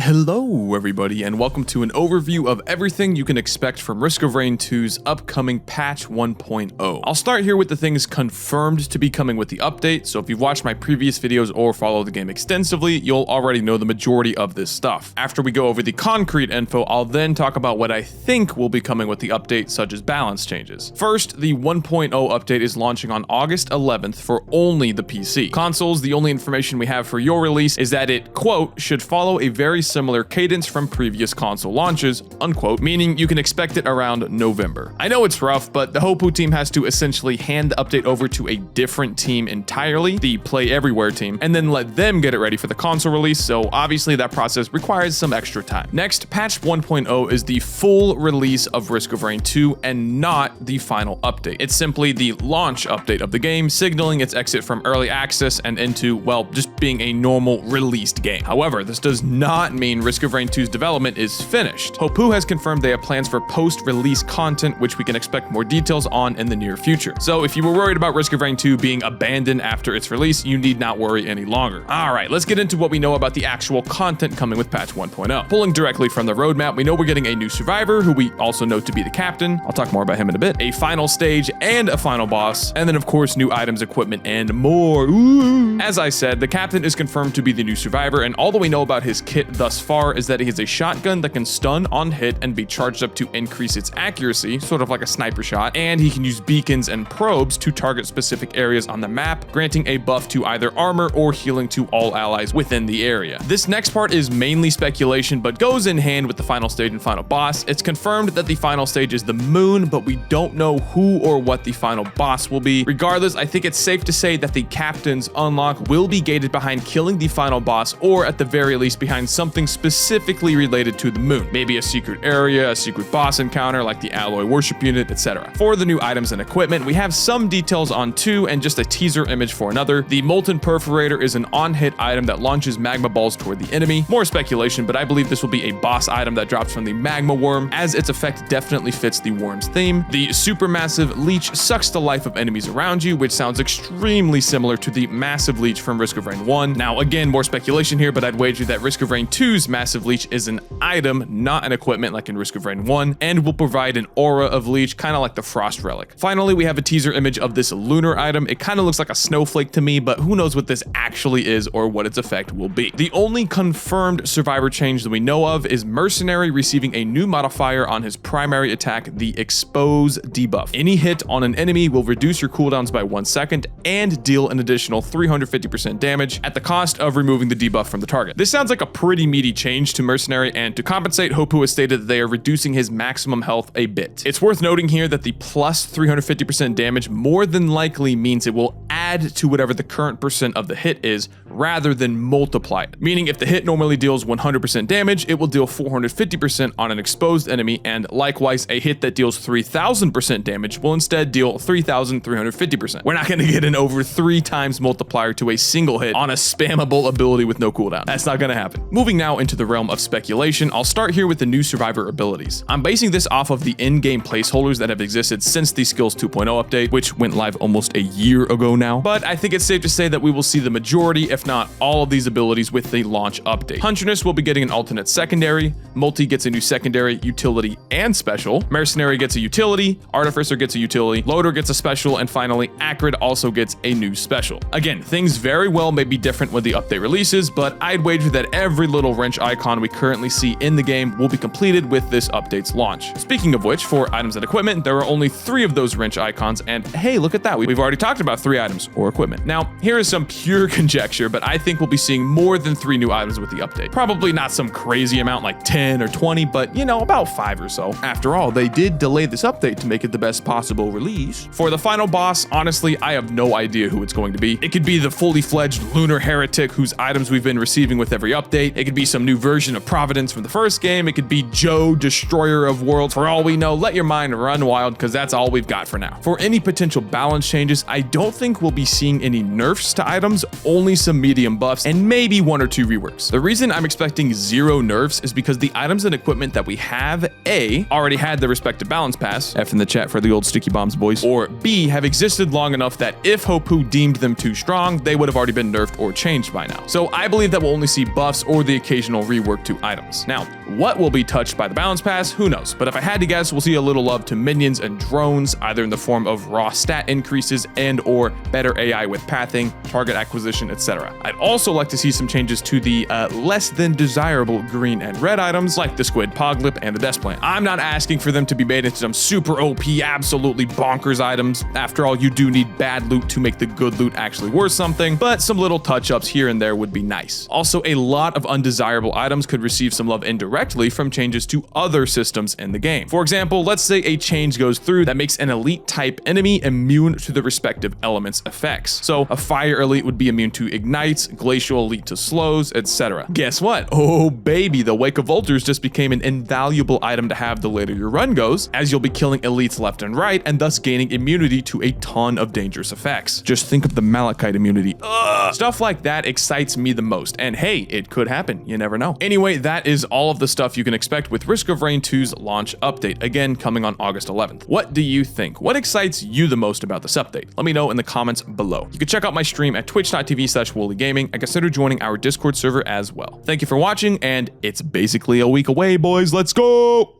Hello everybody, and welcome to an overview of everything you can expect from Risk of Rain 2's upcoming patch 1.0. I'll start here with the things confirmed to be coming with the update, so if you've watched my previous videos or follow the game extensively, you'll already know the majority of this stuff. After we go over the concrete info, I'll then talk about what I think will be coming with the update, such as balance changes. First, the 1.0 update is launching on August 11th for only the PC. Consoles, the only information we have for your release is that it, quote, should follow a very similar cadence from previous console launches, unquote, meaning you can expect it around November. I know it's rough, but the Hopoo team has to essentially hand the update over to a different team entirely, the Play Everywhere team, and then let them get it ready for the console release, so obviously that process requires some extra time. Next, patch 1.0 is the full release of Risk of Rain 2 and not the final update. It's simply the launch update of the game, signaling its exit from early access and into, well, just being a normal released game. However, this does not mean Risk of Rain 2's development is finished. Hopoo has confirmed they have plans for post-release content, which we can expect more details on in the near future. So if you were worried about Risk of Rain 2 being abandoned after its release, you need not worry any longer. Alright, let's get into what we know about the actual content coming with patch 1.0. Pulling directly from the roadmap, we know we're getting a new survivor, who we also know to be the captain. I'll talk more about him in a bit. A final stage and a final boss, and then of course new items, equipment, and more. Ooh. As I said, the captain is confirmed to be the new survivor, and all that we know about his kit thus far is that he has a shotgun that can stun on hit and be charged up to increase its accuracy, sort of like a sniper shot, and he can use beacons and probes to target specific areas on the map, granting a buff to either armor or healing to all allies within the area. This next part is mainly speculation, but goes in hand with the final stage and final boss. It's confirmed that the final stage is the moon, but we don't know who or what the final boss will be. Regardless, I think it's safe to say that the captain's unlock will be gated behind killing the final boss, or at the very least behind something specifically related to the moon. Maybe a secret area, a secret boss encounter like the alloy worship unit, etc. For the new items and equipment, we have some details on two and just a teaser image for another. The molten perforator is an on-hit item that launches magma balls toward the enemy. More speculation, but I believe this will be a boss item that drops from the magma worm, as its effect definitely fits the worm's theme. The Supermassive Leech sucks the life of enemies around you, which sounds extremely similar to the Massive Leech from Risk of Rain 1. Now again, more speculation here, but I'd wager that Risk of Rain 2's Massive Leech is an item, not an equipment like in Risk of Rain 1, and will provide an aura of leech, kind of like the Frost Relic. Finally, we have a teaser image of this lunar item. It kind of looks like a snowflake to me, but who knows what this actually is or what its effect will be. The only confirmed survivor change that we know of is Mercenary receiving a new modifier on his primary attack, the Expose debuff. Any hit on an enemy will reduce your cooldowns by 1 second and deal an additional 350% damage at the cost of removing the debuff from the target. This sounds like a pretty meaty change to Mercenary, and to compensate, Hopoo has stated that they are reducing his maximum health a bit. It's worth noting here that the plus 350% damage more than likely means it will add to whatever the current percent of the hit is, rather than multiply it. Meaning if the hit normally deals 100% damage, it will deal 450% on an exposed enemy, and likewise a hit that deals 3000% damage will instead deal 3350%. We're not going to get an over 3 times multiplier to a single hit on a spammable ability with no cooldown. That's not going to happen. Moving now into the realm of speculation, I'll start here with the new survivor abilities. I'm basing this off of the in-game placeholders that have existed since the Skills 2.0 update, which went live almost a year ago now, but I think it's safe to say that we will see the majority, if not all of these abilities with the launch update. Huntress will be getting an alternate secondary, Multi gets a new secondary, utility, and special, Mercenary gets a utility, Artificer gets a utility, Loader gets a special, and finally Acrid also gets a new special. Again, things very well may be different when the update releases, but I'd wager that every little wrench icon we currently see in the game will be completed with this update's launch. Speaking of which, for items and equipment, there are only 3 of those wrench icons, and hey, look at that, we've already talked about 3 items or equipment. Now, here is some pure conjecture, but I think we'll be seeing more than 3 new items with the update. Probably not some crazy amount like 10 or 20, but you know, about 5 or so. After all, they did delay this update to make it the best possible release. For the final boss, honestly, I have no idea who it's going to be. It could be the fully fledged lunar heretic whose items we've been receiving with every update. It could be some new version of Providence from the first game. It could be Joe, Destroyer of Worlds. For all we know, let your mind run wild, because that's all we've got for now. For any potential balance changes, I don't think we'll be be seeing any nerfs to items, only some medium buffs, and maybe 1 or 2 reworks. The reason I'm expecting 0 nerfs is because the items and equipment that we have, A, already had the respective balance pass, F in the chat for the old sticky bombs boys, or B, have existed long enough that if Hopu deemed them too strong, they would have already been nerfed or changed by now. So I believe that we'll only see buffs or the occasional rework to items. Now, what will be touched by the balance pass? Who knows? But if I had to guess, we'll see a little love to minions and drones, either in the form of raw stat increases and or better AI with pathing, target acquisition, etc. I'd also like to see some changes to the less than desirable green and red items, like the squid poglip and the desk plant. I'm not asking for them to be made into some super OP, absolutely bonkers items. After all, you do need bad loot to make the good loot actually worth something, but some little touch-ups here and there would be nice. Also, a lot of undesirable items could receive some love indirectly from changes to other systems in the game. For example, let's say a change goes through that makes an elite type enemy immune to the respective element's effects. So a fire elite would be immune to ignites, glacial elite to slows, etc. Guess what? Oh baby, the Wake of Vultures just became an invaluable item to have the later your run goes, as you'll be killing elites left and right and thus gaining immunity to a ton of dangerous effects. Just think of the Malachite immunity. Ugh. Stuff like that excites me the most, and hey, it could happen, you never know. Anyway, that is all of the stuff you can expect with Risk of Rain 2's launch update, again coming on August 11th. What do you think? What excites you the most about this update? Let me know in the comments below. You can check out my stream at twitch.tv/WoolieGaming and consider joining our Discord server as well. Thank you for watching, and it's basically a week away, boys. Let's go!